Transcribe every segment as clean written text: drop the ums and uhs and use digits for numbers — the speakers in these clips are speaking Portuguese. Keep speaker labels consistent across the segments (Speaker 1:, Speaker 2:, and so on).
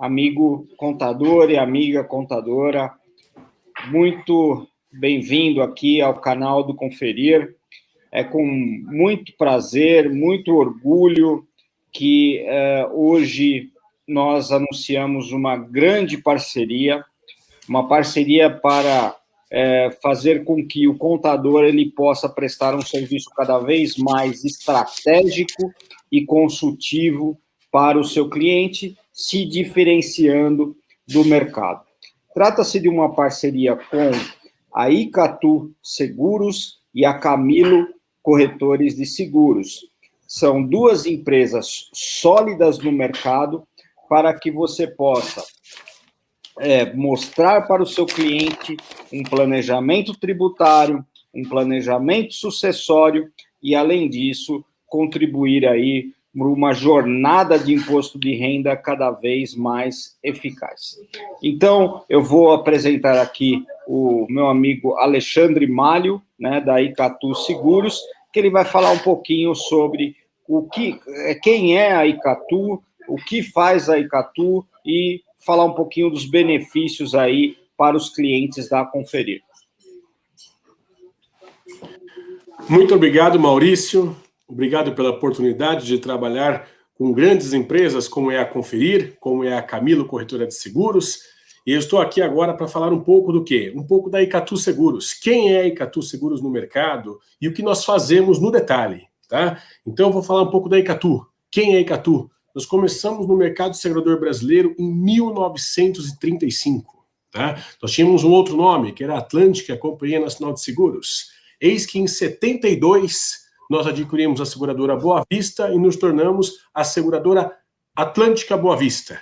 Speaker 1: amigo contador e amiga contadora, muito bem-vindo aqui ao canal do Conferir. É com muito prazer, muito orgulho que hoje nós anunciamos uma grande parceria, para fazer com que o contador ele possa prestar um serviço cada vez mais estratégico e consultivo para o seu cliente, se diferenciando do mercado. Trata-se de uma parceria com a Icatu Seguros e a Camilo Corretores de Seguros. São duas empresas sólidas no mercado para que você possa mostrar para o seu cliente um planejamento tributário, um planejamento sucessório e, além disso, contribuir aí para uma jornada de imposto de renda cada vez mais eficaz. Então, eu vou apresentar aqui o meu amigo Alexandre Malho, né, da Icatu Seguros, que ele vai falar um pouquinho sobre quem é a Icatu, o que faz a Icatu e falar um pouquinho dos benefícios aí para os clientes da Conferir.
Speaker 2: Muito obrigado, Maurício. Obrigado pela oportunidade de trabalhar com grandes empresas como é a Conferir, como é a Camilo Corretora de Seguros. E eu estou aqui agora para falar um pouco do quê? Um pouco da Icatu Seguros. Quem é a Icatu Seguros no mercado e o que nós fazemos no detalhe, tá? Então eu vou falar um pouco da Icatu. Quem é a Icatu? Nós começamos no mercado segurador brasileiro em 1935. Tá? Nós tínhamos um outro nome, que era a Atlântica Companhia Nacional de Seguros. Eis que em 72 nós adquirimos a seguradora Boa Vista e nos tornamos a seguradora Atlântica Boa Vista.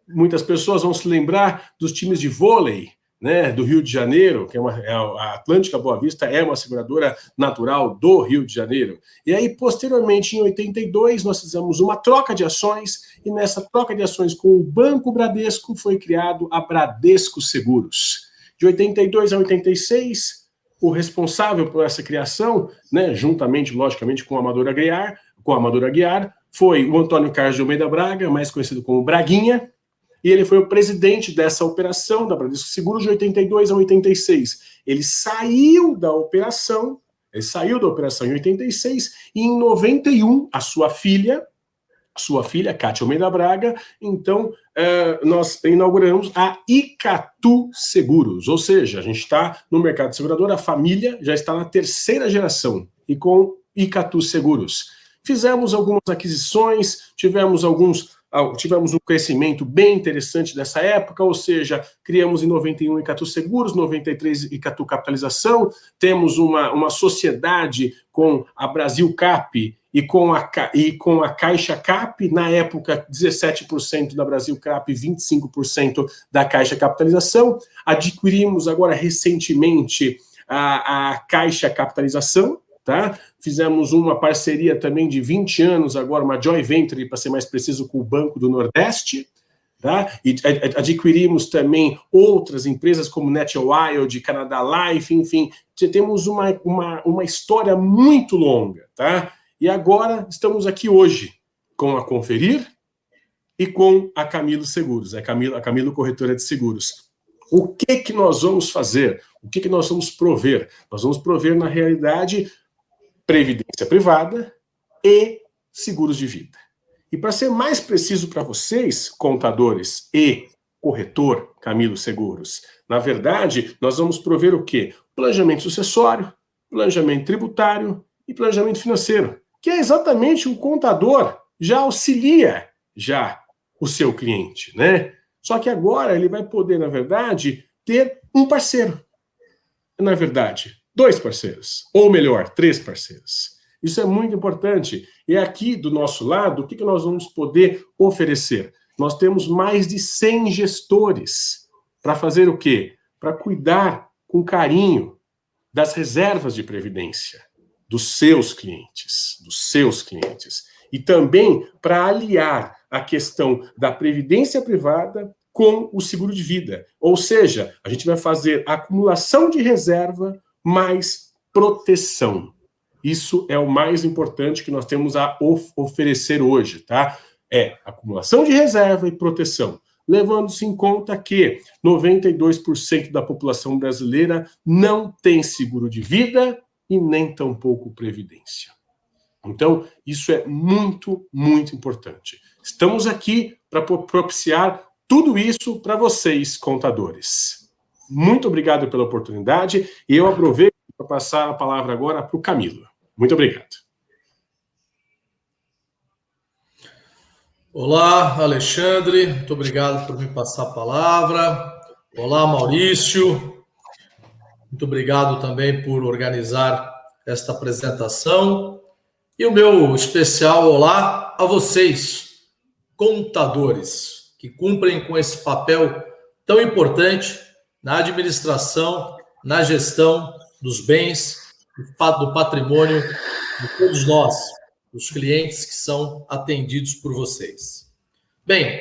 Speaker 2: Muitas pessoas vão se lembrar dos times de vôlei, né, do Rio de Janeiro, que a Atlântica Boa Vista é uma seguradora natural do Rio de Janeiro. E aí, posteriormente, em 82, nós fizemos uma troca de ações, e nessa troca de ações com o Banco Bradesco foi criado a Bradesco Seguros. De 82 a 86, o responsável por essa criação, né, juntamente, logicamente, com o Amador Aguiar, foi o Antônio Carlos de Almeida Braga, mais conhecido como Braguinha, e ele foi o presidente dessa operação da Bradesco Seguros de 82 a 86. Ele saiu da operação em 86, e em 91, a sua filha, Cátia Almeida Braga, então nós inauguramos a Icatu Seguros, ou seja, a gente está no mercado de segurador, a família já está na terceira geração, e com Icatu Seguros. Fizemos algumas aquisições, tivemos um crescimento bem interessante dessa época, ou seja, criamos em 91 Icatu Seguros, 93 Icatu Capitalização, temos uma sociedade com a Brasil Cap e com a Caixa Cap, na época 17% da Brasil Cap, 25% da Caixa Capitalização. Adquirimos agora recentemente a Caixa Capitalização, tá? Fizemos uma parceria também de 20 anos agora, uma joint venture, para ser mais preciso, com o Banco do Nordeste, tá? E adquirimos também outras empresas como NetWild, Canada Life, enfim, temos uma história muito longa, tá? E agora estamos aqui hoje com a Conferir e com a Camilo Seguros, a Camilo Corretora de Seguros. O que nós vamos fazer? O que nós vamos prover? Nós vamos prover, na realidade, previdência privada e seguros de vida. E para ser mais preciso para vocês, contadores e corretor Camilo Seguros, na verdade, nós vamos prover o quê? Planejamento sucessório, planejamento tributário e planejamento financeiro, que é exatamente o contador já auxilia o seu cliente, né? Só que agora ele vai poder, na verdade, ter um parceiro. Na verdade, 2 parceiros, ou melhor, 3 parceiros. Isso é muito importante. E aqui do nosso lado, o que nós vamos poder oferecer? Nós temos mais de 100 gestores para fazer o quê? Para cuidar com carinho das reservas de previdência dos seus clientes. E também para aliar a questão da previdência privada com o seguro de vida. Ou seja, a gente vai fazer acumulação de reserva mais proteção. Isso é o mais importante que nós temos a oferecer hoje, tá? É acumulação de reserva e proteção. levando-se em conta que 92% da população brasileira não tem seguro de vida e nem tampouco previdência. Então, isso é muito, muito importante. Estamos aqui para propiciar tudo isso para vocês, contadores. Muito obrigado pela oportunidade e eu aproveito para passar a palavra agora para o Camilo. Muito obrigado.
Speaker 3: Olá, Alexandre. Muito obrigado por me passar a palavra. Olá, Maurício. Muito obrigado também por organizar esta apresentação. E o meu especial olá a vocês, contadores, que cumprem com esse papel tão importante na administração, na gestão dos bens, do patrimônio de todos nós, os clientes que são atendidos por vocês. Bem,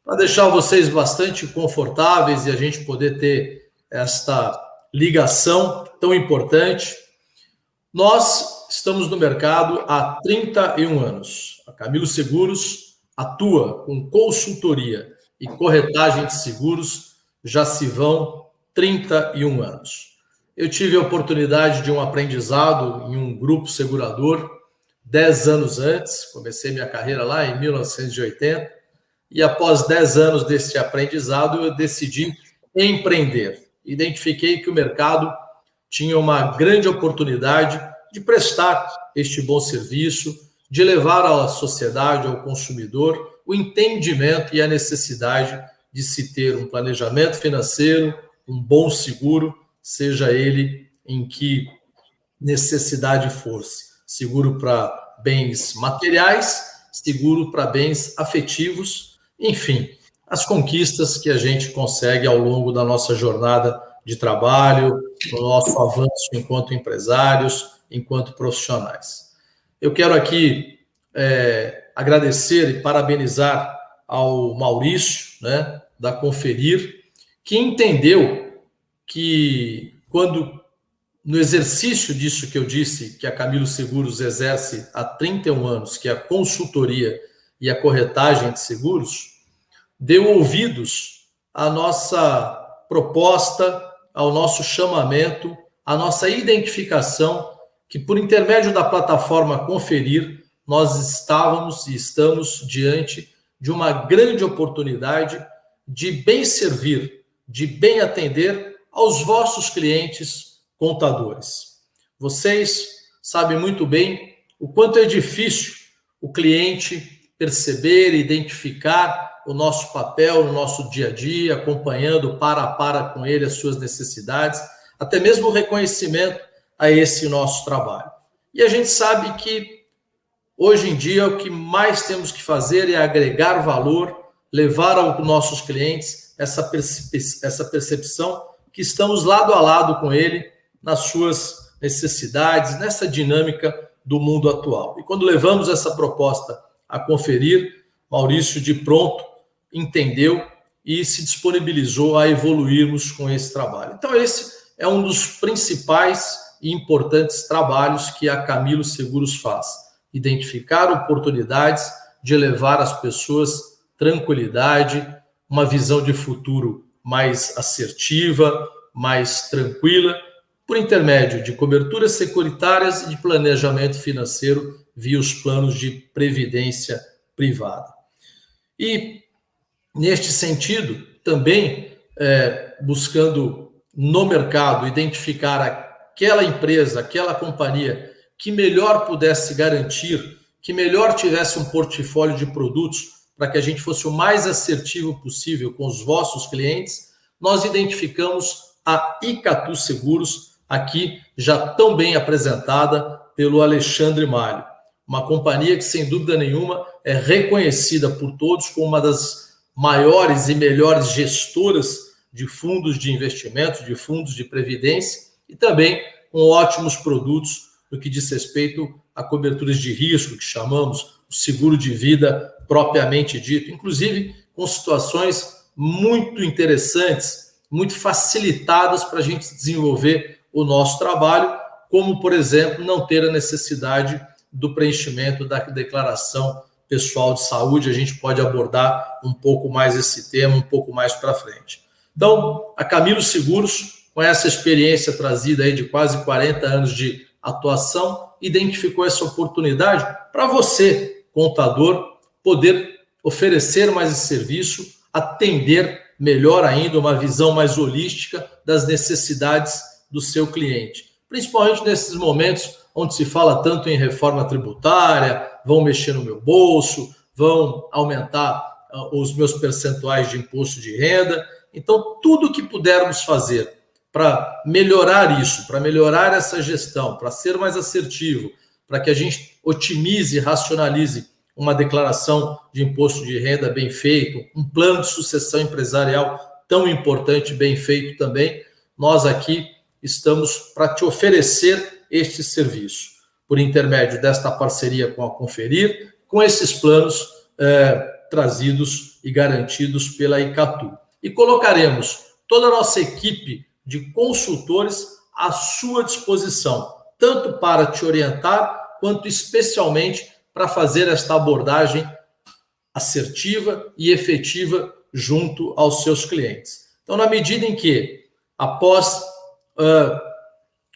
Speaker 3: para deixar vocês bastante confortáveis e a gente poder ter esta ligação tão importante, nós estamos no mercado há 31 anos. A Camilo Seguros atua com consultoria e corretagem de seguros, já se vão 31 anos. Eu tive a oportunidade de um aprendizado em um grupo segurador 10 anos antes, comecei minha carreira lá em 1980, e após 10 anos desse aprendizado, eu decidi empreender. Identifiquei que o mercado tinha uma grande oportunidade de prestar este bom serviço, de levar à sociedade, ao consumidor, o entendimento e a necessidade de se ter um planejamento financeiro, um bom seguro, seja ele em que necessidade fosse. Seguro para bens materiais, seguro para bens afetivos, enfim, as conquistas que a gente consegue ao longo da nossa jornada de trabalho, no nosso avanço enquanto empresários, enquanto profissionais. Eu quero aqui agradecer e parabenizar ao Maurício, né, da Conferir, que entendeu que quando no exercício disso que eu disse, que a Camilo Seguros exerce há 31 anos, que é a consultoria e a corretagem de seguros, deu ouvidos à nossa proposta, ao nosso chamamento, à nossa identificação, que por intermédio da plataforma Conferir, nós estávamos e estamos diante de uma grande oportunidade de bem servir, de bem atender aos vossos clientes contadores. Vocês sabem muito bem o quanto é difícil o cliente perceber e identificar o nosso papel no nosso dia a dia, acompanhando para a para com ele as suas necessidades, até mesmo o reconhecimento a esse nosso trabalho. E a gente sabe que hoje em dia o que mais temos que fazer é agregar valor, levar aos nossos clientes essa percepção que estamos lado a lado com ele nas suas necessidades, nessa dinâmica do mundo atual. E quando levamos essa proposta a Conferir, Maurício de pronto entendeu e se disponibilizou a evoluirmos com esse trabalho. Então esse é um dos principais e importantes trabalhos que a Camilo Seguros faz. Identificar oportunidades de levar às pessoas tranquilidade, uma visão de futuro mais assertiva, mais tranquila, por intermédio de coberturas securitárias e de planejamento financeiro via os planos de previdência privada. E, neste sentido, também buscando no mercado identificar aquela empresa, aquela companhia que melhor pudesse garantir, que melhor tivesse um portfólio de produtos para que a gente fosse o mais assertivo possível com os vossos clientes, nós identificamos a Icatu Seguros, aqui já tão bem apresentada pelo Alexandre Malho. Uma companhia que, sem dúvida nenhuma, é reconhecida por todos como uma das maiores e melhores gestoras de fundos de investimento, de fundos de previdência, e também com ótimos produtos no que diz respeito a coberturas de risco, que chamamos o seguro de vida propriamente dito, inclusive com situações muito interessantes, muito facilitadas para a gente desenvolver o nosso trabalho, como, por exemplo, não ter a necessidade do preenchimento da declaração pessoal de saúde, a gente pode abordar um pouco mais esse tema, um pouco mais para frente. Então, a Camilo Seguros, com essa experiência trazida aí de quase 40 anos de atuação, identificou essa oportunidade para você, contador, poder oferecer mais esse serviço, atender melhor ainda, uma visão mais holística das necessidades do seu cliente. Principalmente nesses momentos onde se fala tanto em reforma tributária, vão mexer no meu bolso, vão aumentar os meus percentuais de imposto de renda. Então, tudo que pudermos fazer para melhorar isso, para melhorar essa gestão, para ser mais assertivo, para que a gente otimize e racionalize uma declaração de imposto de renda bem feito, um plano de sucessão empresarial tão importante, bem feito também, nós aqui estamos para te oferecer este serviço, por intermédio desta parceria com a Conferir, com esses planos trazidos e garantidos pela Icatu. E colocaremos toda a nossa equipe de consultores à sua disposição, tanto para te orientar, quanto especialmente para fazer esta abordagem assertiva e efetiva junto aos seus clientes. Então, na medida em que, após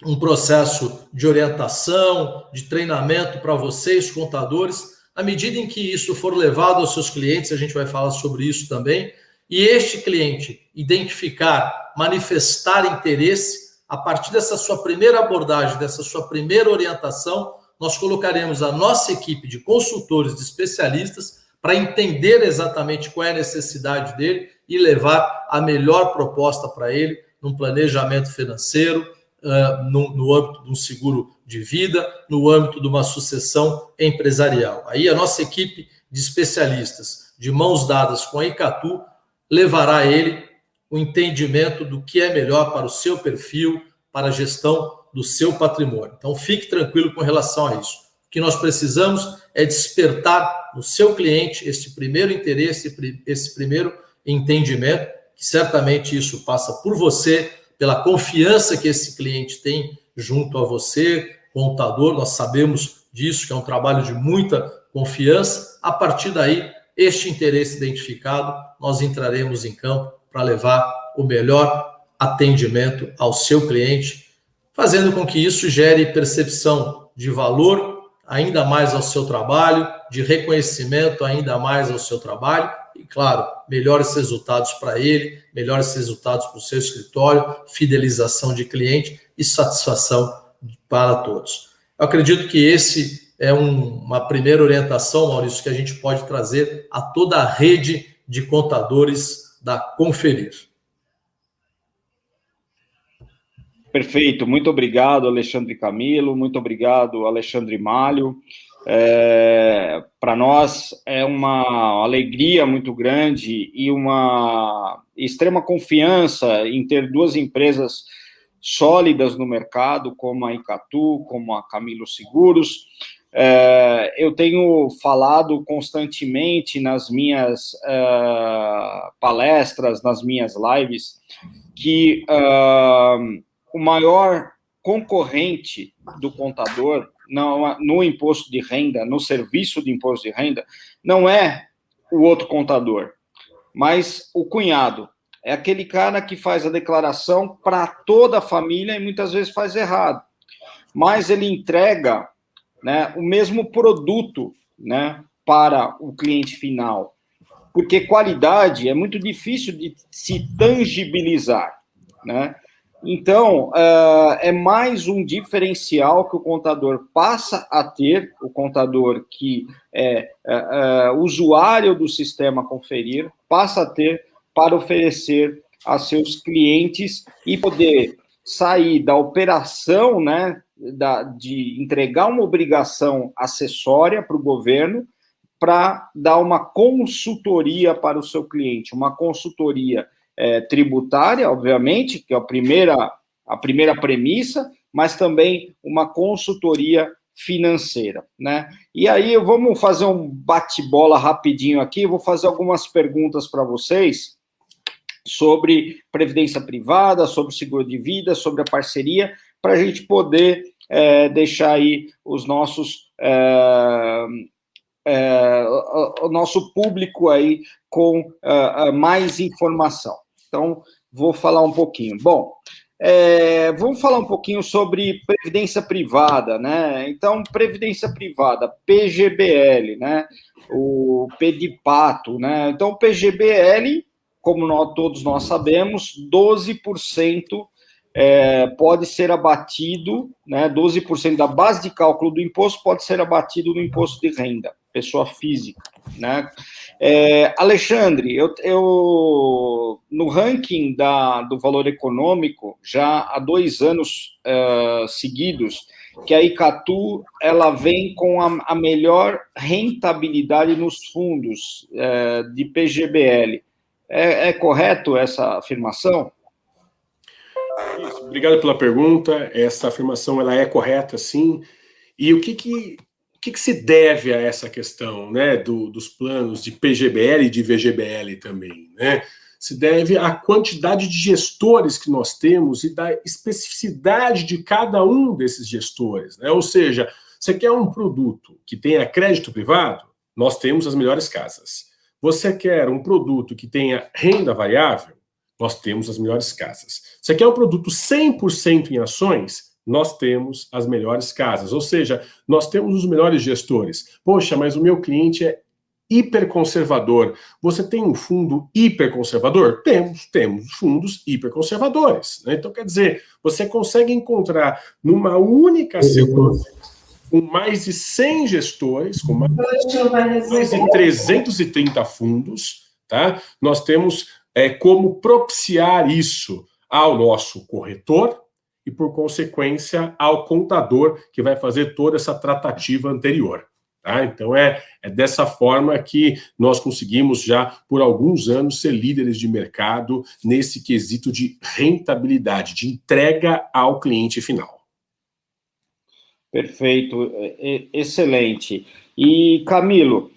Speaker 3: um processo de orientação, de treinamento para vocês, contadores, na medida em que isso for levado aos seus clientes, a gente vai falar sobre isso também, e este cliente identificar, manifestar interesse, a partir dessa sua primeira abordagem, dessa sua primeira orientação, nós colocaremos a nossa equipe de consultores, de especialistas, para entender exatamente qual é a necessidade dele e levar a melhor proposta para ele, num planejamento financeiro, no âmbito de um seguro de vida, no âmbito de uma sucessão empresarial. Aí a nossa equipe de especialistas, de mãos dadas com a Icatu, levará a ele o entendimento do que é melhor para o seu perfil, para a gestão do seu patrimônio. Então, fique tranquilo com relação a isso. O que nós precisamos é despertar no seu cliente esse primeiro interesse, esse primeiro entendimento, que certamente isso passa por você, pela confiança que esse cliente tem junto a você, contador, nós sabemos disso, que é um trabalho de muita confiança. A partir daí, este interesse identificado, nós entraremos em campo para levar o melhor atendimento ao seu cliente, fazendo com que isso gere percepção de valor ainda mais ao seu trabalho, de reconhecimento ainda mais ao seu trabalho e, claro, melhores resultados para ele, melhores resultados para o seu escritório, fidelização de cliente e satisfação para todos. Eu acredito que esse é uma primeira orientação, Maurício, que a gente pode trazer a toda a rede de contadores da Conferir.
Speaker 1: Perfeito, muito obrigado, Alexandre Camilo, muito obrigado, Alexandre Malho. Para nós é uma alegria muito grande e uma extrema confiança em ter duas empresas sólidas no mercado, como a Icatu, como a Camilo Seguros. Eu tenho falado constantemente nas minhas palestras, nas minhas lives, que o maior concorrente do contador no imposto de renda, no serviço de imposto de renda, não é o outro contador, mas o cunhado. É aquele cara que faz a declaração para toda a família e muitas vezes faz errado. Mas ele entrega, né, o mesmo produto, né, para o cliente final. Porque qualidade é muito difícil de se tangibilizar, né? Então, é mais um diferencial que o contador passa a ter, o contador que é usuário do sistema Conferir, passa a ter para oferecer a seus clientes e poder sair da operação, né, de entregar uma obrigação acessória para o governo, para dar uma consultoria para o seu cliente, uma consultoria tributária, obviamente, que é a primeira premissa, mas também uma consultoria financeira, né? E aí vamos fazer um bate-bola rapidinho aqui, vou fazer algumas perguntas para vocês sobre previdência privada, sobre seguro de vida, sobre a parceria, para a gente poder deixar aí os nossos o nosso público aí com mais informação. Então, vou falar um pouquinho. Bom, vamos falar um pouquinho sobre previdência privada, né? Então, previdência privada, PGBL, né? O P de pato, né? Então, o PGBL, como todos nós sabemos, 12% pode ser abatido, né? 12% da base de cálculo do imposto pode ser abatido no imposto de renda, pessoa física, né? Alexandre, eu no ranking do Valor Econômico, já há 2 anos seguidos, que a Icatu ela vem com a melhor rentabilidade nos fundos de PGBL. É correto essa afirmação?
Speaker 2: Isso, obrigado pela pergunta. Essa afirmação ela é correta, sim. E o que se deve a essa questão, né, dos planos de PGBL e de VGBL também, né? Se deve à quantidade de gestores que nós temos e da especificidade de cada um desses gestores, né? Ou seja, você quer um produto que tenha crédito privado? Nós temos as melhores casas. Você quer um produto que tenha renda variável? Nós temos as melhores casas. Você quer um produto 100% em ações? Nós temos as melhores casas, ou seja, nós temos os melhores gestores. Poxa, mas o meu cliente é hiperconservador. Você tem um fundo hiperconservador? Temos fundos hiperconservadores, né? Então, quer dizer, você consegue encontrar numa única seguradora com mais de 100 gestores, com mais de 330 fundos, tá? Nós temos como propiciar isso ao nosso corretor e, por consequência, ao contador que vai fazer toda essa tratativa anterior. Tá? Então, é dessa forma que nós conseguimos já, por alguns anos, ser líderes de mercado nesse quesito de rentabilidade, de entrega ao cliente final.
Speaker 1: Perfeito, excelente. E, Camilo,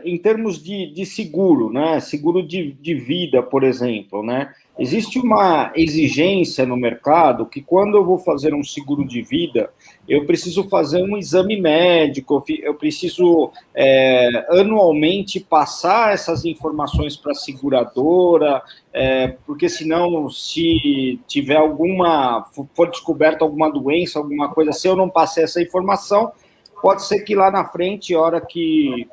Speaker 1: em termos de seguro, né? Seguro de vida, por exemplo, né? Existe uma exigência no mercado que quando eu vou fazer um seguro de vida, eu preciso fazer um exame médico, eu preciso anualmente passar essas informações para a seguradora, porque senão, se tiver for descoberta alguma doença, alguma coisa, se eu não passar essa informação, pode ser que lá na frente, a hora que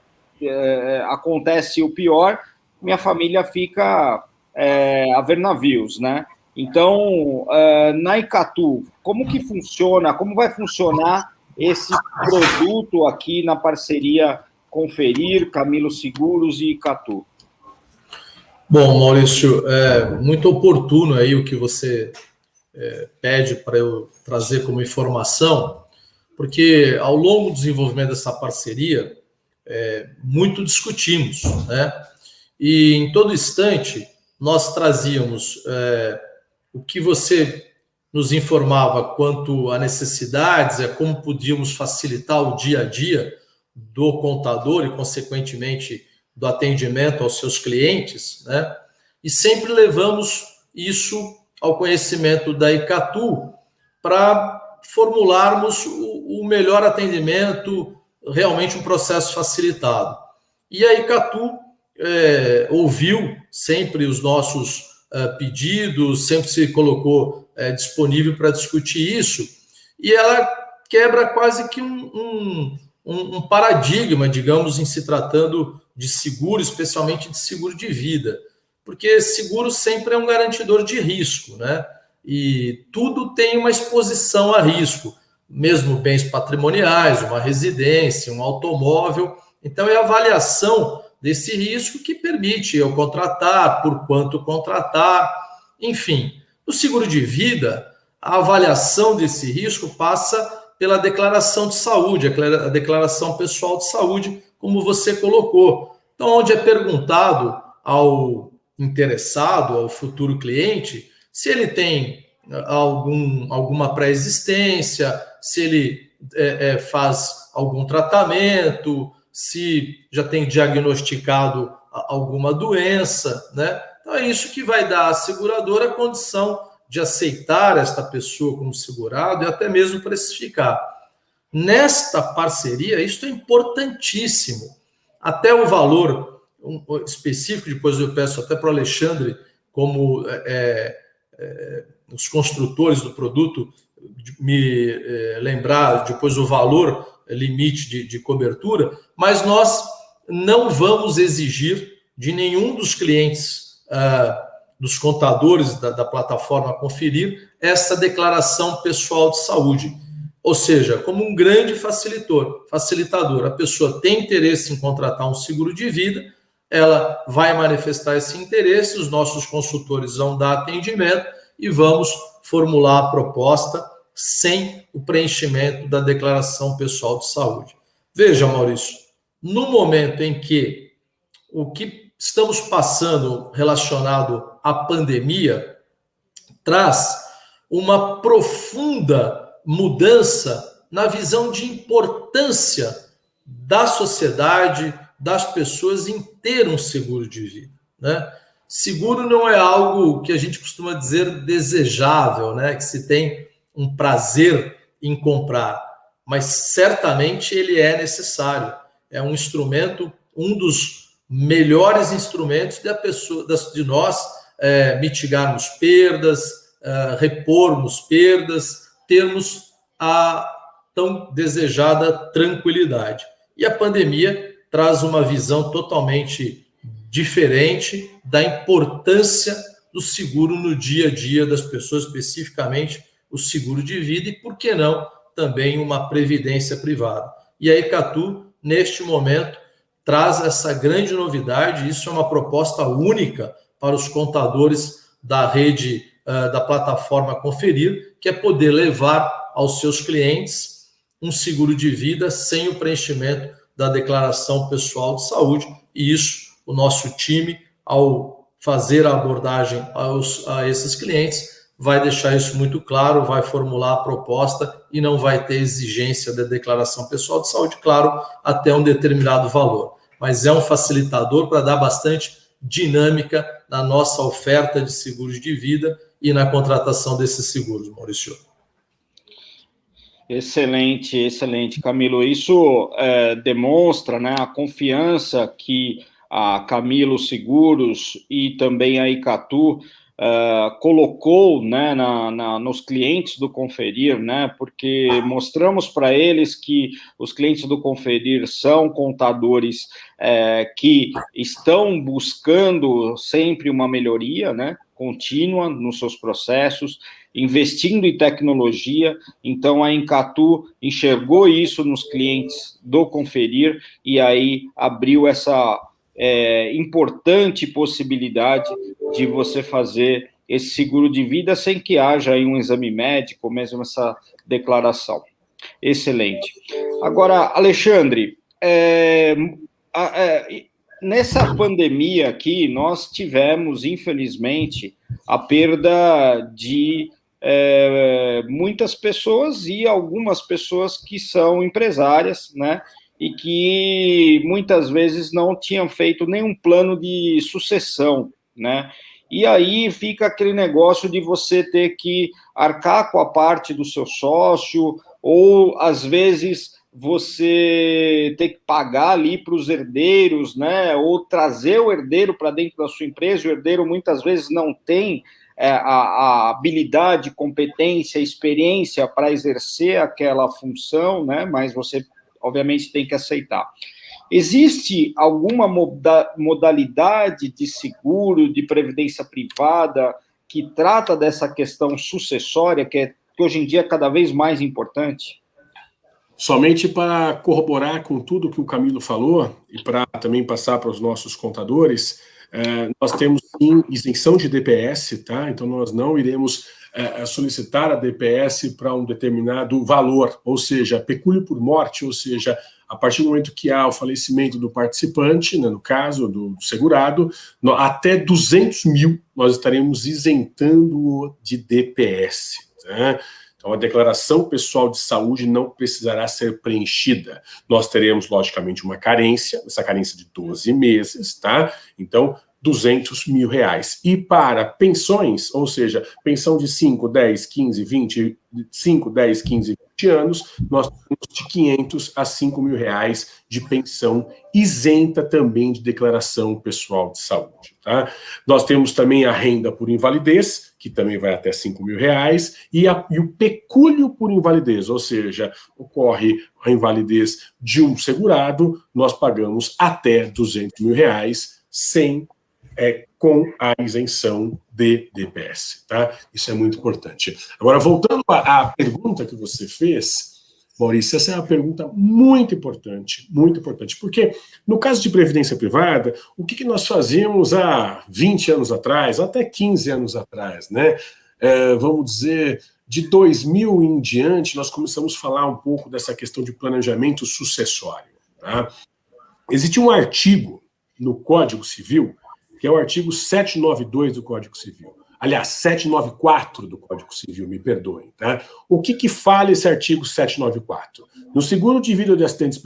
Speaker 1: acontece o pior, minha família fica a ver navios, né? Então, na Icatu, como que funciona, como vai funcionar esse produto aqui na parceria Conferir, Camilo Seguros e Icatu?
Speaker 3: Bom, Maurício, muito oportuno aí o que você pede para eu trazer como informação, porque ao longo do desenvolvimento dessa parceria, muito discutimos, né? E em todo instante, nós trazíamos o que você nos informava quanto a necessidades, como podíamos facilitar o dia a dia do contador e, consequentemente, do atendimento aos seus clientes, né? E sempre levamos isso ao conhecimento da Icatu para formularmos o melhor atendimento, realmente um processo facilitado. E a Icatu ouviu sempre os nossos pedidos, sempre se colocou disponível para discutir isso, e ela quebra quase que um paradigma, digamos, em se tratando de seguro, especialmente de seguro de vida, porque seguro sempre é um garantidor de risco, né? E tudo tem uma exposição a risco, mesmo bens patrimoniais, uma residência, um automóvel. Então, é a avaliação desse risco que permite eu contratar, por quanto contratar, enfim. No seguro de vida, a avaliação desse risco passa pela declaração de saúde, a declaração pessoal de saúde, como você colocou. Então, onde é perguntado ao interessado, ao futuro cliente, se ele tem alguma pré-existência, se ele faz algum tratamento, se já tem diagnosticado alguma doença, né? Então é isso que vai dar à seguradora a condição de aceitar esta pessoa como segurado e até mesmo precificar. Nesta parceria, isso é importantíssimo. Até o valor específico, depois eu peço até para o Alexandre, como os construtores do produto, me lembrar depois o valor limite de cobertura, mas nós não vamos exigir de nenhum dos clientes, dos contadores da plataforma Conferir, essa declaração pessoal de saúde. Ou seja, como um grande facilitador, a pessoa tem interesse em contratar um seguro de vida, ela vai manifestar esse interesse, os nossos consultores vão dar atendimento e vamos formular a proposta sem o preenchimento da declaração pessoal de saúde. Veja, Maurício, no momento em que o que estamos passando relacionado à pandemia traz uma profunda mudança na visão de importância da sociedade, das pessoas em ter um seguro de vida, né? Seguro não é algo que a gente costuma dizer desejável, né? Que se tem um prazer em comprar, mas certamente ele é necessário. É um instrumento, um dos melhores instrumentos de nós mitigarmos perdas, repormos perdas, termos a tão desejada tranquilidade. E a pandemia traz uma visão totalmente diferente da importância do seguro no dia a dia das pessoas, especificamente o seguro de vida e, por que não, também uma previdência privada. E a Icatu, neste momento, traz essa grande novidade, isso é uma proposta única para os contadores da rede, da plataforma Conferir, que é poder levar aos seus clientes um seguro de vida sem o preenchimento da declaração pessoal de saúde, e isso o nosso time, ao fazer a abordagem a esses clientes, vai deixar isso muito claro, vai formular a proposta e não vai ter exigência da declaração pessoal de saúde, claro, até um determinado valor. Mas é um facilitador para dar bastante dinâmica na nossa oferta de seguros de vida e na contratação desses seguros, Maurício.
Speaker 1: Excelente, excelente, Camilo. Isso demonstra, né, a confiança que a Camilo Seguros e também a Icatu colocou, né, nos clientes do Conferir, né, porque mostramos para eles que os clientes do Conferir são contadores que estão buscando sempre uma melhoria, né, contínua nos seus processos, investindo em tecnologia. Então a Icatu enxergou isso nos clientes do Conferir e aí abriu essa importante possibilidade de você fazer esse seguro de vida sem que haja aí um exame médico, mesmo essa declaração. Excelente. Agora, Alexandre, nessa pandemia aqui, nós tivemos, infelizmente, a perda de muitas pessoas e algumas pessoas que são empresárias, né? E que muitas vezes não tinham feito nenhum plano de sucessão, né? E aí fica aquele negócio de você ter que arcar com a parte do seu sócio, ou às vezes você ter que pagar ali para os herdeiros, né? Ou trazer o herdeiro para dentro da sua empresa. O herdeiro muitas vezes não tem a habilidade, competência, experiência para exercer aquela função, né? Mas você obviamente tem que aceitar. Existe alguma modalidade de seguro, de previdência privada, que trata dessa questão sucessória, que hoje em dia é cada vez mais importante?
Speaker 2: Somente para corroborar com tudo que o Camilo falou, e para também passar para os nossos contadores, nós temos sim isenção de DPS, tá? Então nós não iremos solicitar a DPS para um determinado valor, ou seja, pecúlio por morte, ou seja, a partir do momento que há o falecimento do participante, né, no caso do segurado, até 200 mil nós estaremos isentando de DPS, tá? Então, a declaração pessoal de saúde não precisará ser preenchida. Nós teremos, logicamente, uma carência, essa carência de 12 meses, tá? Então, R$200 mil. E para pensões, ou seja, pensão de 5, 10, 15, 20, 5, 10, 15, 20 anos, nós temos de 500 a 5 mil reais de pensão isenta também de declaração pessoal de saúde. Tá? Nós temos também a renda por invalidez, que também vai até 5 mil reais, e o pecúlio por invalidez, ou seja, ocorre a invalidez de um segurado, nós pagamos até 200 mil reais com a isenção de DPS, tá? Isso é muito importante. Agora, voltando à pergunta que você fez, Maurício, essa é uma pergunta muito importante, porque no caso de previdência privada, o que nós fazíamos há 20 anos atrás, até 15 anos atrás, né? Vamos dizer, de 2000 em diante, nós começamos a falar um pouco dessa questão de planejamento sucessório, tá? Existe um artigo no Código Civil, que é o artigo 792 do Código Civil. Aliás, 794 do Código Civil, me perdoem. Tá? O que fala esse artigo 794? No seguro de vida ou de acidentes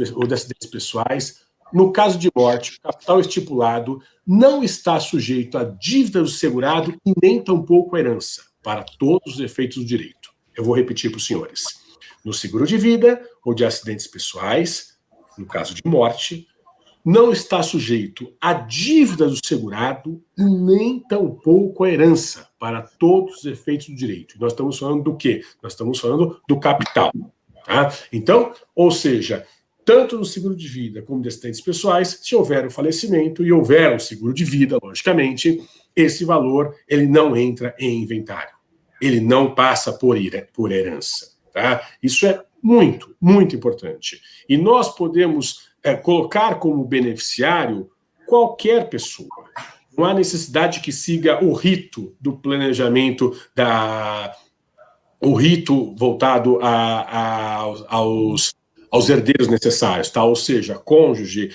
Speaker 2: pessoais, no caso de morte, o capital estipulado não está sujeito à dívida do segurado e nem tampouco à herança, para todos os efeitos do direito. Eu vou repetir para os senhores. No seguro de vida ou de acidentes pessoais, no caso de morte, não está sujeito à dívida do segurado e nem tampouco à herança, para todos os efeitos do direito. Nós estamos falando do quê? Nós estamos falando do capital. Tá? Então, ou seja, tanto no seguro de vida como de acidentes pessoais, se houver um falecimento e houver um seguro de vida, logicamente, esse valor ele não entra em inventário. Ele não passa por herança. Tá? Isso é muito, muito importante. E nós podemos colocar como beneficiário qualquer pessoa. Não há necessidade que siga o rito do planejamento, o rito voltado aos herdeiros necessários, tá? Ou seja, cônjuge,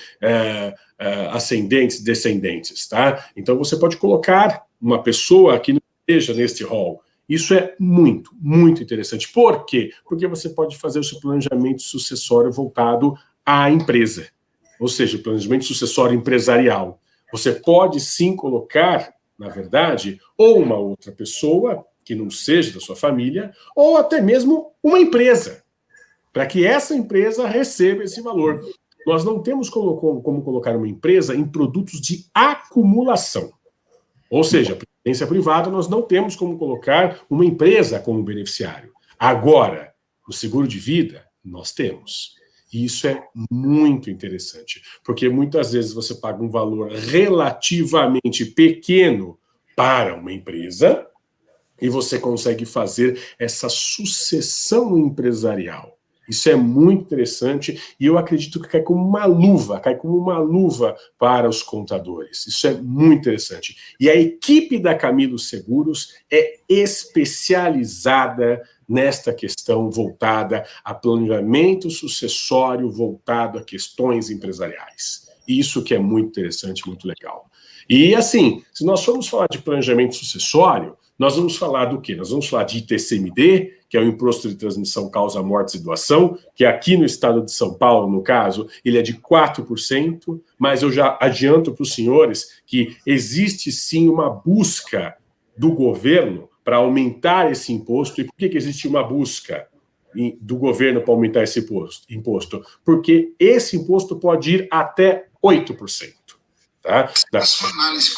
Speaker 2: ascendentes, descendentes. Tá? Então você pode colocar uma pessoa que não esteja neste rol. Isso é muito, muito interessante. Por quê? Porque você pode fazer o seu planejamento sucessório voltado à empresa, ou seja, planejamento sucessório empresarial. Você pode sim colocar, na verdade, ou uma outra pessoa que não seja da sua família, ou até mesmo uma empresa, para que essa empresa receba esse valor. Nós não temos como colocar uma empresa em produtos de acumulação. Ou seja, previdência privada, nós não temos como colocar uma empresa como beneficiário. Agora, no seguro de vida, nós temos. E isso é muito interessante, porque muitas vezes você paga um valor relativamente pequeno para uma empresa e você consegue fazer essa sucessão empresarial. Isso é muito interessante e eu acredito que cai como uma luva para os contadores. Isso é muito interessante. E a equipe da Camilo Seguros é especializada nesta questão voltada a planejamento sucessório, voltado a questões empresariais. Isso que é muito interessante, muito legal. E assim, se nós formos falar de planejamento sucessório, nós vamos falar do quê? Nós vamos falar de ITCMD, que é o Imposto de Transmissão, Causa, Mortes e Doação, que aqui no estado de São Paulo, no caso, ele é de 4%, mas eu já adianto para os senhores que existe sim uma busca do governo para aumentar esse imposto. E por que existe uma busca do governo para aumentar esse imposto? Porque esse imposto pode ir até 8%. Tá? Da sua análise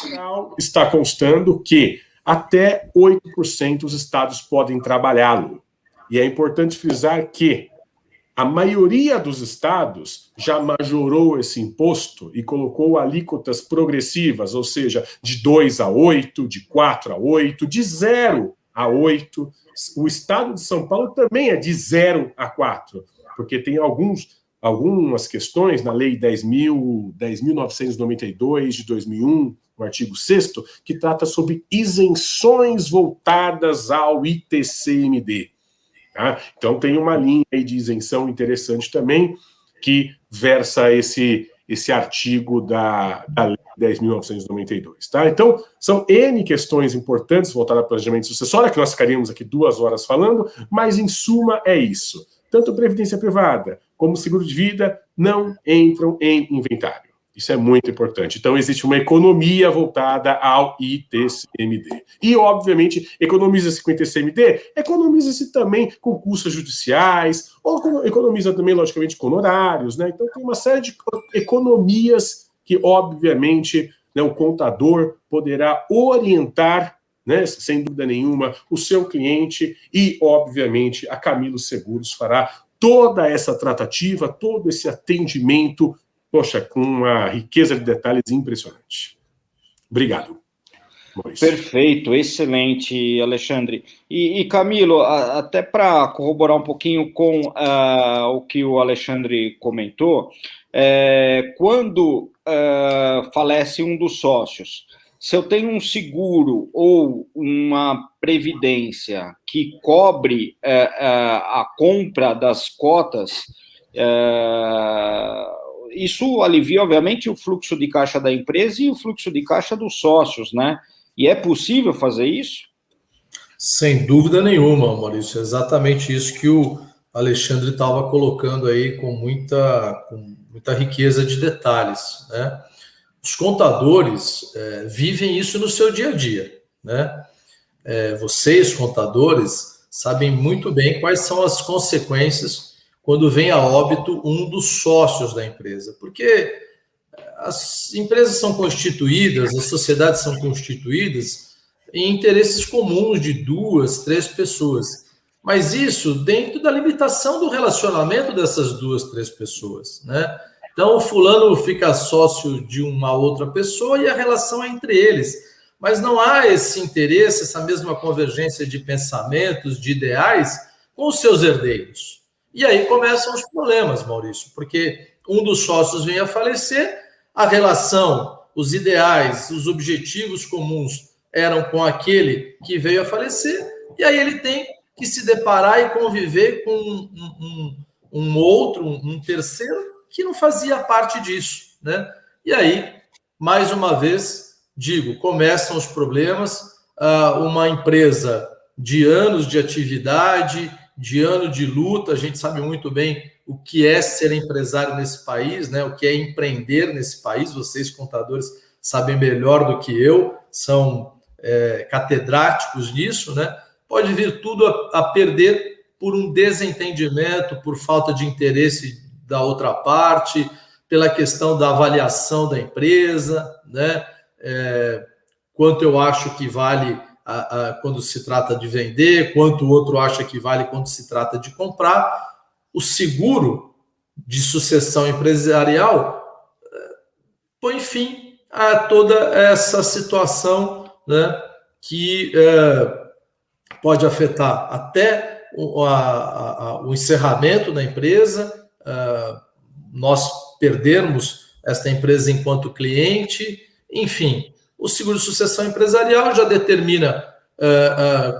Speaker 2: está constando que até 8% os estados podem trabalhá-lo. E é importante frisar que a maioria dos estados já majorou esse imposto e colocou alíquotas progressivas, ou seja, de 2 a 8, de 4 a 8, de 0 a 8. O estado de São Paulo também é de 0 a 4, porque tem algumas questões na Lei 10.992 de 2001, no artigo 6º, que trata sobre isenções voltadas ao ITCMD. Tá? Então tem uma linha aí de isenção interessante também, que versa esse artigo da Lei 10.992. Tá? Então, são N questões importantes voltadas ao planejamento sucessório, que nós ficaríamos aqui 2 horas falando, mas em suma é isso. Tanto previdência privada como seguro de vida não entram em inventário. Isso é muito importante. Então, existe uma economia voltada ao ITCMD. E, obviamente, economiza-se com o ITCMD, economiza-se também com custas judiciais, ou economiza também, logicamente, com honorários, né? Então, tem uma série de economias que, obviamente, né, o contador poderá orientar, né, sem dúvida nenhuma, o seu cliente e, obviamente, a Camilo Seguros fará toda essa tratativa, todo esse atendimento, poxa, com uma riqueza de detalhes impressionante. Obrigado, Maurício.
Speaker 1: Perfeito, excelente, Alexandre. E Camilo, até para corroborar um pouquinho com o que o Alexandre comentou, quando falece um dos sócios, se eu tenho um seguro ou uma previdência que cobre a compra das cotas, isso alivia, obviamente, o fluxo de caixa da empresa e o fluxo de caixa dos sócios, né? E é possível fazer isso?
Speaker 3: Sem dúvida nenhuma, Maurício. É exatamente isso que o Alexandre estava colocando aí com muita riqueza de detalhes, né? Os contadores vivem isso no seu dia a dia, né? Vocês, contadores, sabem muito bem quais são as consequências quando vem a óbito um dos sócios da empresa, porque as empresas são constituídas, as sociedades são constituídas em interesses comuns de 2, 3 pessoas, mas isso dentro da limitação do relacionamento dessas 2, 3 pessoas, né? Então, o fulano fica sócio de uma outra pessoa e a relação é entre eles, mas não há esse interesse, essa mesma convergência de pensamentos, de ideais com os seus herdeiros. E aí começam os problemas, Maurício, porque um dos sócios vem a falecer, a relação, os ideais, os objetivos comuns eram com aquele que veio a falecer, e aí ele tem que se deparar e conviver com um terceiro que não fazia parte disso, né? E aí, mais uma vez, digo, começam os problemas, uma empresa de anos de atividade, de ano de luta, a gente sabe muito bem o que é ser empresário nesse país, né? O que é empreender nesse país, vocês contadores sabem melhor do que eu, são catedráticos nisso, né? Pode vir tudo a perder por um desentendimento, por falta de interesse da outra parte, pela questão da avaliação da empresa, né? Quanto eu acho que vale quando se trata de vender, quanto o outro acha que vale quando se trata de comprar. O seguro de sucessão empresarial põe fim a toda essa situação, né, que pode afetar até o encerramento da empresa, nós perdermos esta empresa enquanto cliente, enfim. O seguro de sucessão empresarial já determina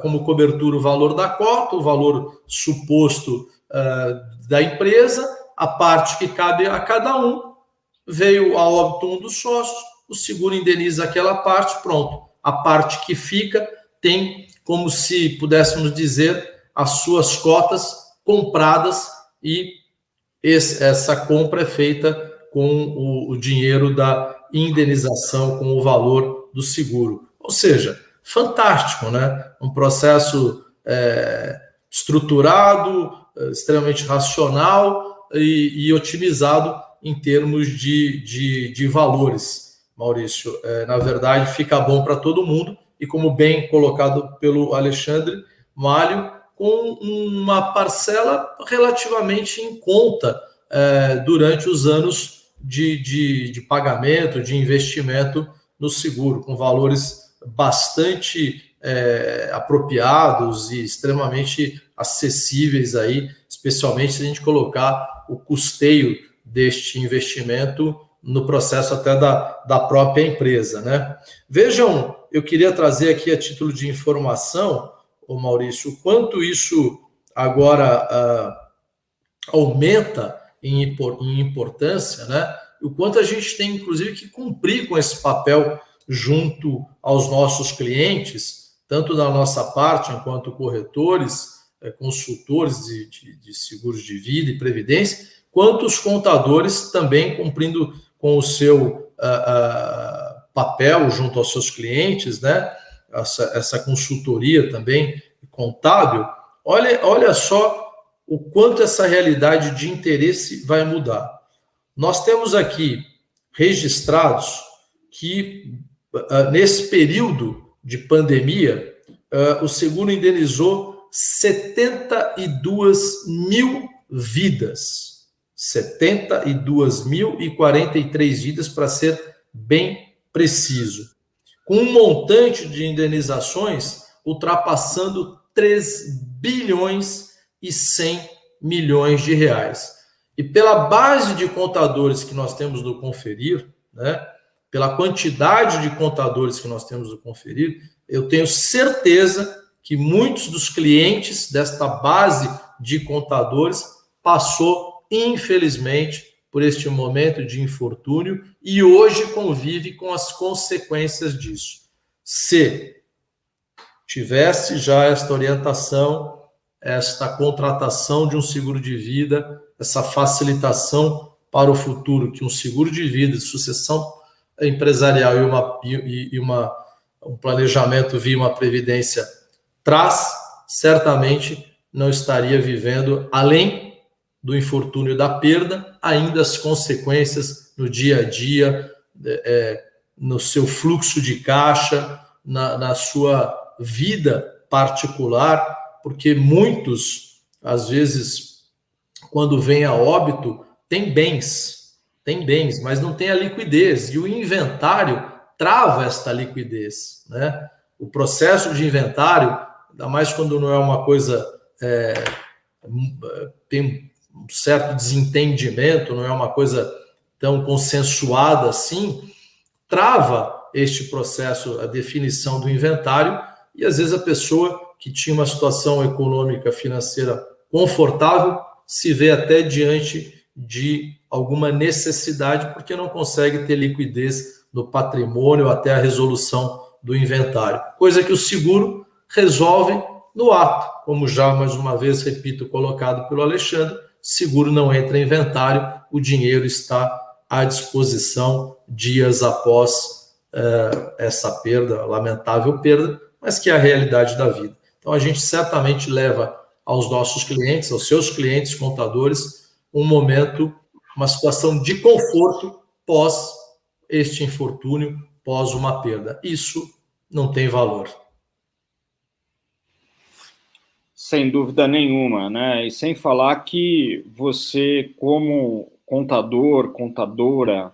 Speaker 3: como cobertura o valor da cota, o valor suposto da empresa, a parte que cabe a cada um. Veio a óbito um dos sócios, o seguro indeniza aquela parte, pronto. A parte que fica tem, como se pudéssemos dizer, as suas cotas compradas e essa compra é feita com o dinheiro da indenização, com o valor do seguro. Ou seja, fantástico, né? Um processo estruturado, extremamente racional e otimizado em termos de valores, Maurício. Na verdade, fica bom para todo mundo e, como bem colocado pelo Alexandre Malho, com uma parcela relativamente em conta durante os anos de pagamento, de investimento no seguro, com valores bastante apropriados e extremamente acessíveis aí, especialmente se a gente colocar o custeio deste investimento no processo até da própria empresa, né? Vejam, eu queria trazer aqui a título de informação, Maurício, o quanto isso agora aumenta em importância, né? O quanto a gente tem, inclusive, que cumprir com esse papel junto aos nossos clientes, tanto da nossa parte, enquanto corretores, consultores de seguros de vida e previdência, quanto os contadores também cumprindo com o seu papel junto aos seus clientes, né? Essa consultoria também contábil, olha só o quanto essa realidade de interesse vai mudar. Nós temos aqui registrados que, nesse período de pandemia, o seguro indenizou 72 mil vidas. 72.043 vidas, para ser bem preciso. Com um montante de indenizações ultrapassando 3 bilhões e 100 milhões de reais. E pela base de contadores que nós temos no Conferir, né, pela quantidade de contadores que nós temos no Conferir, eu tenho certeza que muitos dos clientes desta base de contadores passou, infelizmente, por este momento de infortúnio e hoje convive com as consequências disso. Se tivesse já esta orientação, esta contratação de um seguro de vida, essa facilitação para o futuro que um seguro de vida de sucessão empresarial e um planejamento via uma previdência traz, certamente não estaria vivendo, além do infortúnio da perda, ainda as consequências no dia a dia, no seu fluxo de caixa, na sua vida particular, porque muitos, às vezes, quando vem a óbito, tem bens, mas não tem a liquidez, e o inventário trava esta liquidez, né? O processo de inventário, ainda mais quando não é uma coisa, tem um certo desentendimento, não é uma coisa tão consensuada assim, trava este processo, a definição do inventário, e às vezes a pessoa que tinha uma situação econômica, financeira confortável, se vê até diante de alguma necessidade, porque não consegue ter liquidez no patrimônio até a resolução do inventário. Coisa que o seguro resolve no ato, como já, mais uma vez, repito, colocado pelo Alexandre, seguro não entra em inventário, o dinheiro está à disposição dias após essa perda, lamentável perda, mas que é a realidade da vida. Então, a gente certamente leva aos nossos clientes, aos seus clientes contadores, um momento, uma situação de conforto pós este infortúnio, pós uma perda. Isso não tem valor.
Speaker 1: Sem dúvida nenhuma, né? E sem falar que você, como contador, contadora,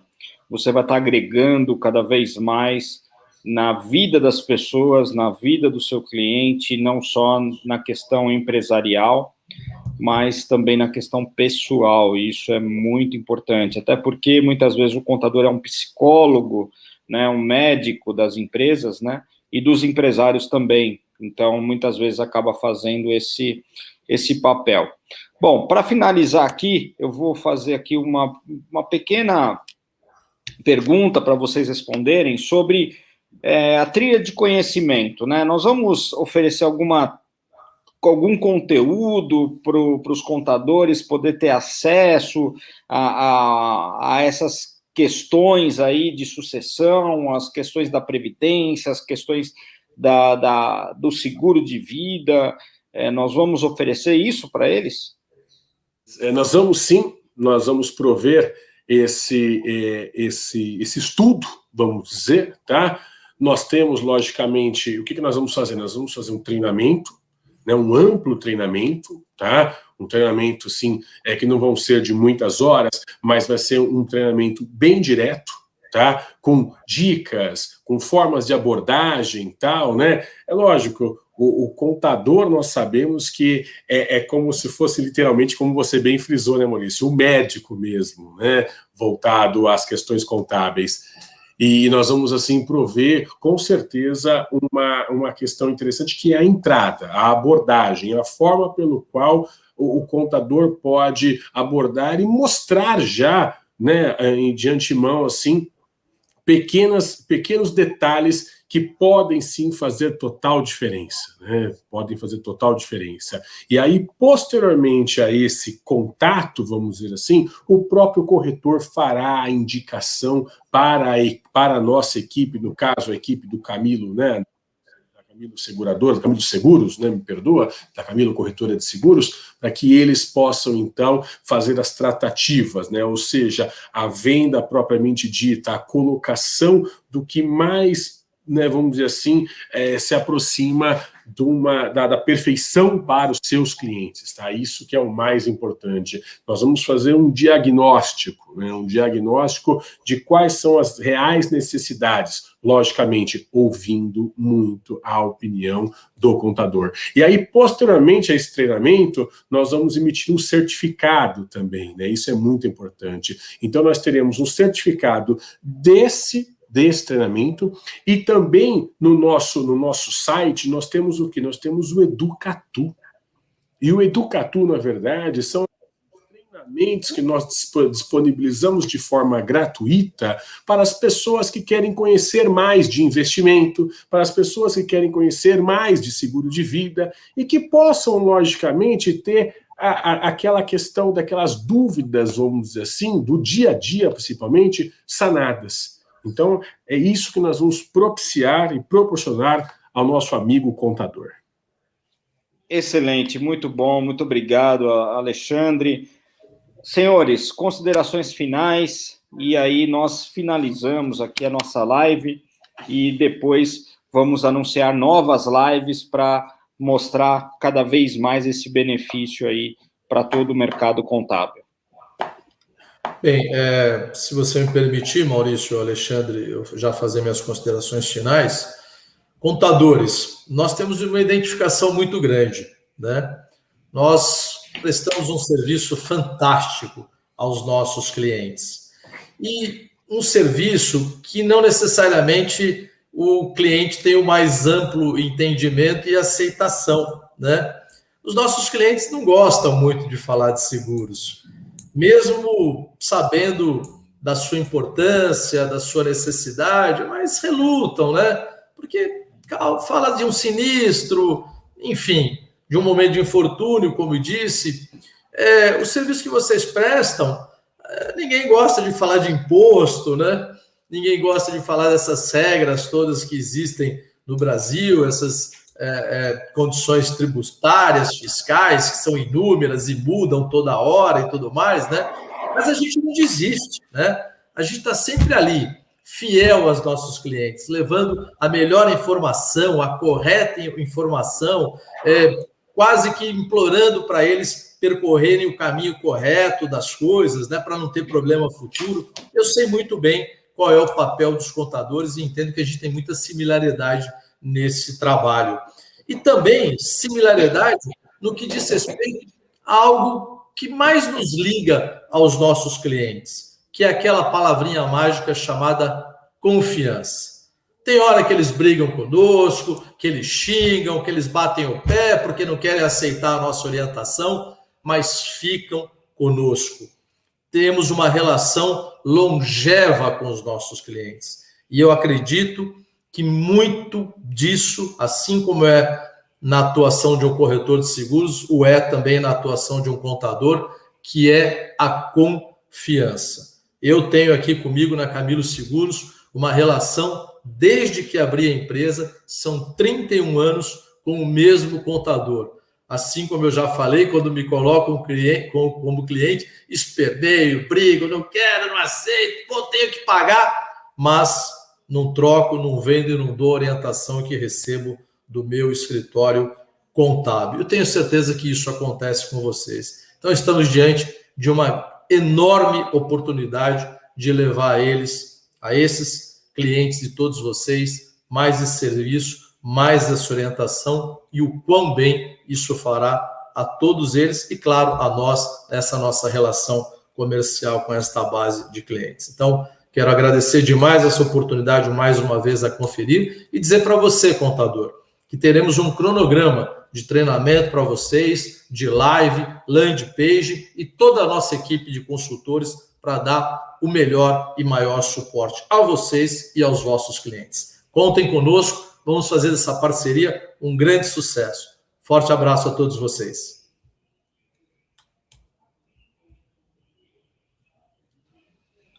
Speaker 1: você vai estar agregando cada vez mais na vida das pessoas, na vida do seu cliente, não só na questão empresarial, mas também na questão pessoal. E isso é muito importante, até porque muitas vezes o contador é um psicólogo, né, um médico das empresas, né, e dos empresários também. Então, muitas vezes acaba fazendo esse papel. Bom, para finalizar aqui, eu vou fazer aqui uma pequena pergunta para vocês responderem sobre a trilha de conhecimento, né? Nós vamos oferecer algum conteúdo para os contadores poder ter acesso a essas questões aí de sucessão, as questões da previdência, as questões do seguro de vida. Nós vamos oferecer isso para eles?
Speaker 2: Nós vamos sim, nós vamos prover esse estudo, vamos dizer, tá? Nós temos, logicamente, o que nós vamos fazer? Nós vamos fazer um treinamento, né, um amplo treinamento, tá? Um treinamento, sim, que não vão ser de muitas horas, mas vai ser um treinamento bem direto, tá? Com dicas, com formas de abordagem, tal, né? É lógico, o contador, nós sabemos que é como se fosse literalmente, como você bem frisou, né, Maurício? O médico mesmo, né? Voltado às questões contábeis. E nós vamos, assim, prover, com certeza, uma questão interessante, que é a entrada, a abordagem, a forma pelo qual o contador pode abordar e mostrar já, né, de antemão, assim, pequenos detalhes que podem sim fazer total diferença, né? Podem fazer total diferença. E aí, posteriormente a esse contato, vamos dizer assim, o próprio corretor fará a indicação para a nossa equipe, no caso, a equipe do Camilo, né? Camilo Seguradora, da Camilo Seguros, né, me perdoa, da Camilo Corretora de Seguros, para que eles possam, então, fazer as tratativas, né, ou seja, a venda propriamente dita, a colocação do que mais, né, vamos dizer assim, se aproxima da perfeição para os seus clientes, tá? Isso que é o mais importante. Nós vamos fazer um diagnóstico, né? Um diagnóstico de quais são as reais necessidades, logicamente, ouvindo muito a opinião do contador. E aí, posteriormente a esse treinamento, nós vamos emitir um certificado também, né? Isso é muito importante. Então, nós teremos um certificado desse treinamento, e também no nosso site nós temos o que? Nós temos o Educatu. E o Educatu, na verdade, são treinamentos que nós disponibilizamos de forma gratuita para as pessoas que querem conhecer mais de investimento, para as pessoas que querem conhecer mais de seguro de vida e que possam, logicamente, ter aquela questão daquelas dúvidas, vamos dizer assim, do dia a dia, principalmente, sanadas. Então, é isso que nós vamos propiciar e proporcionar ao nosso amigo contador.
Speaker 1: Excelente, muito bom, muito obrigado, Alexandre. Senhores, considerações finais, e aí nós finalizamos aqui a nossa live e depois vamos anunciar novas lives para mostrar cada vez mais esse benefício aí para todo o mercado contábil.
Speaker 3: Bem, se você me permitir, Maurício, Alexandre, eu já fazer minhas considerações finais. Contadores, nós temos uma identificação muito grande, né? Nós prestamos um serviço fantástico aos nossos clientes. E um serviço que não necessariamente o cliente tem o mais amplo entendimento e aceitação, né? Os nossos clientes não gostam muito de falar de seguros. Mesmo sabendo da sua importância, da sua necessidade, mas relutam, né? Porque fala de um sinistro, enfim, de um momento de infortúnio, como disse. O serviço que vocês prestam, ninguém gosta de falar de imposto, né? Ninguém gosta de falar dessas regras todas que existem no Brasil, essas condições tributárias, fiscais, que são inúmeras e mudam toda hora e tudo mais, né? Mas a gente não desiste, né? A gente está sempre ali, fiel aos nossos clientes, levando a melhor informação, a correta informação, quase que implorando para eles percorrerem o caminho correto das coisas, né? Para não ter problema futuro. Eu sei muito bem qual é o papel dos contadores e entendo que a gente tem muita similaridade nesse trabalho. E também similaridade no que diz respeito a algo que mais nos liga aos nossos clientes, que é aquela palavrinha mágica chamada confiança. Tem hora que eles brigam conosco, que eles xingam, que eles batem o pé porque não querem aceitar a nossa orientação, mas ficam conosco. Temos uma relação longeva com os nossos clientes. E eu acredito que muito disso, assim como é na atuação de um corretor de seguros, o é também na atuação de um contador, que é a confiança. Eu tenho aqui comigo na Camilo Seguros uma relação, desde que abri a empresa, são 31 anos com o mesmo contador. Assim como eu já falei, quando me colocam como cliente, esperneio, brigo, não quero, não aceito, tenho que pagar, mas não troco, não vendo e não dou a orientação que recebo do meu escritório contábil. Eu tenho certeza que isso acontece com vocês. Então, estamos diante de uma enorme oportunidade de levar a esses clientes de todos vocês mais esse serviço, mais essa orientação e o quão bem isso fará a todos eles e, claro, a nós, nessa nossa relação comercial com esta base de clientes. Então, quero agradecer demais essa oportunidade, mais uma vez, a conferir e dizer para você, contador, que teremos um cronograma de treinamento para vocês, de live, landing page e toda a nossa equipe de consultores para dar o melhor e maior suporte a vocês e aos vossos clientes. Contem conosco, vamos fazer dessa parceria um grande sucesso. Forte abraço a todos vocês.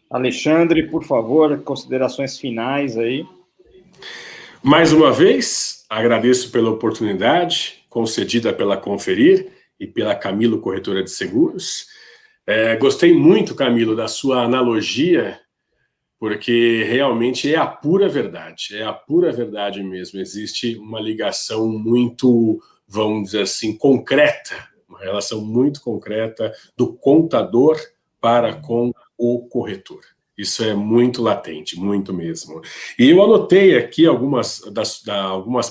Speaker 1: Alexandre, por favor, considerações finais aí.
Speaker 2: Mais uma vez, agradeço pela oportunidade concedida pela Conferir e pela Camilo Corretora de Seguros. Gostei muito, Camilo, da sua analogia, porque realmente é a pura verdade mesmo. Existe uma ligação muito, vamos dizer assim, concreta, uma relação muito concreta do contador para com o corretor. Isso é muito latente, muito mesmo. E eu anotei aqui algumas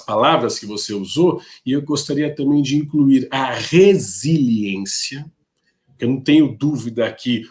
Speaker 2: palavras que você usou, e eu gostaria também de incluir a resiliência. Eu não tenho dúvida que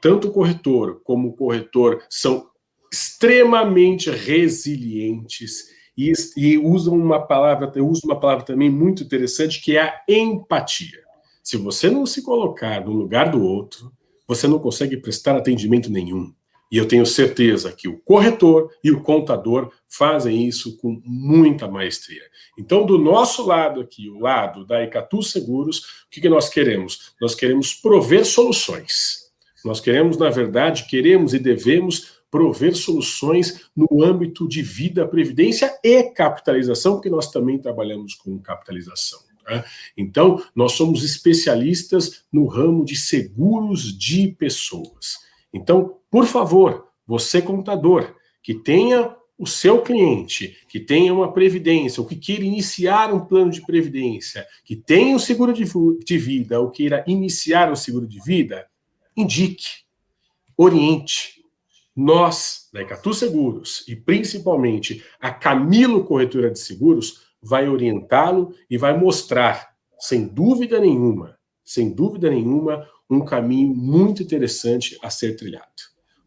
Speaker 2: tanto o corretor como o corretor são extremamente resilientes e usam uma palavra, eu uso uma palavra também muito interessante, que é a empatia. Se você não se colocar no lugar do outro, você não consegue prestar atendimento nenhum. E eu tenho certeza que o corretor e o contador fazem isso com muita maestria. Então, do nosso lado aqui, o lado da Icatu Seguros, o que nós queremos? Nós queremos prover soluções. Nós queremos, na verdade, queremos e devemos prover soluções no âmbito de vida, previdência e capitalização, porque nós também trabalhamos com capitalização. Então, nós somos especialistas no ramo de seguros de pessoas. Então, por favor, você contador, que tenha o seu cliente, que tenha uma previdência, ou que queira iniciar um plano de previdência, que tenha um seguro de vida, ou queira iniciar um seguro de vida, indique, oriente. Nós, da Icatu Seguros, e principalmente a Camilo Corretora de Seguros, vai orientá-lo e vai mostrar, sem dúvida nenhuma, um caminho muito interessante a ser trilhado.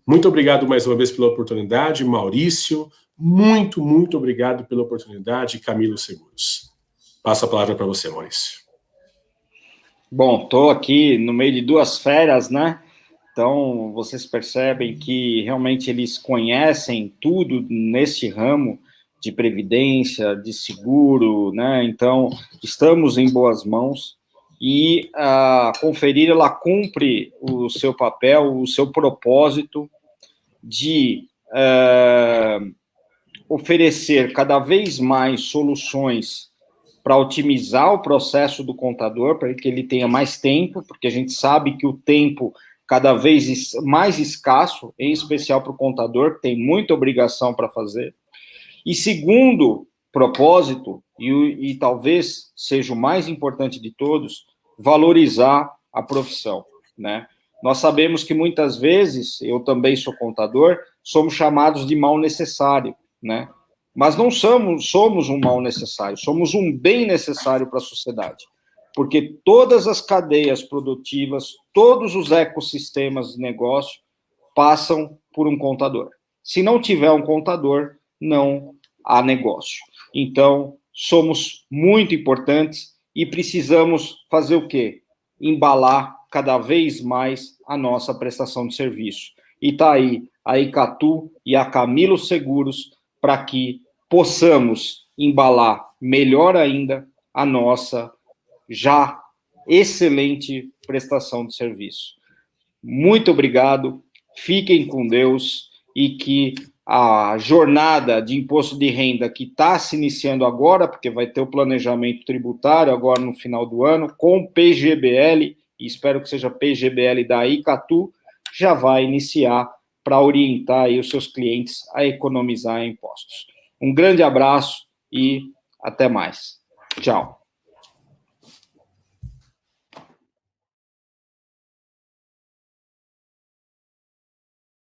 Speaker 2: Muito obrigado mais uma vez pela oportunidade, Maurício. Muito obrigado pela oportunidade, Camilo Seguros. Passo a palavra para você, Maurício.
Speaker 1: Bom, estou aqui no meio de 2 férias, né? Então, vocês percebem que realmente eles conhecem tudo nesse ramo de previdência, de seguro, né? Então, estamos em boas mãos e a Conferir, ela cumpre o seu papel, o seu propósito de oferecer cada vez mais soluções para otimizar o processo do contador, para que ele tenha mais tempo, porque a gente sabe que o tempo cada vez mais escasso, em especial para o contador, que tem muita obrigação para fazer. E segundo propósito, e talvez seja o mais importante de todos, valorizar a profissão, né? Nós sabemos que muitas vezes, eu também sou contador, somos chamados de mal necessário, né? Mas não somos um mal necessário, somos um bem necessário para a sociedade, porque todas as cadeias produtivas, todos os ecossistemas de negócio passam por um contador. Se não tiver um contador, não há negócio. Então, somos muito importantes e precisamos fazer o quê? Embalar cada vez mais a nossa prestação de serviço. E está aí a Icatu e a Camilo Seguros para que possamos embalar melhor ainda a nossa já excelente prestação de serviço. Muito obrigado, fiquem com Deus e que a jornada de imposto de renda que está se iniciando agora, porque vai ter o planejamento tributário agora no final do ano, com PGBL, e espero que seja PGBL da Icatu, já vai iniciar para orientar aí os seus clientes a economizar impostos. Um grande abraço e até mais. Tchau.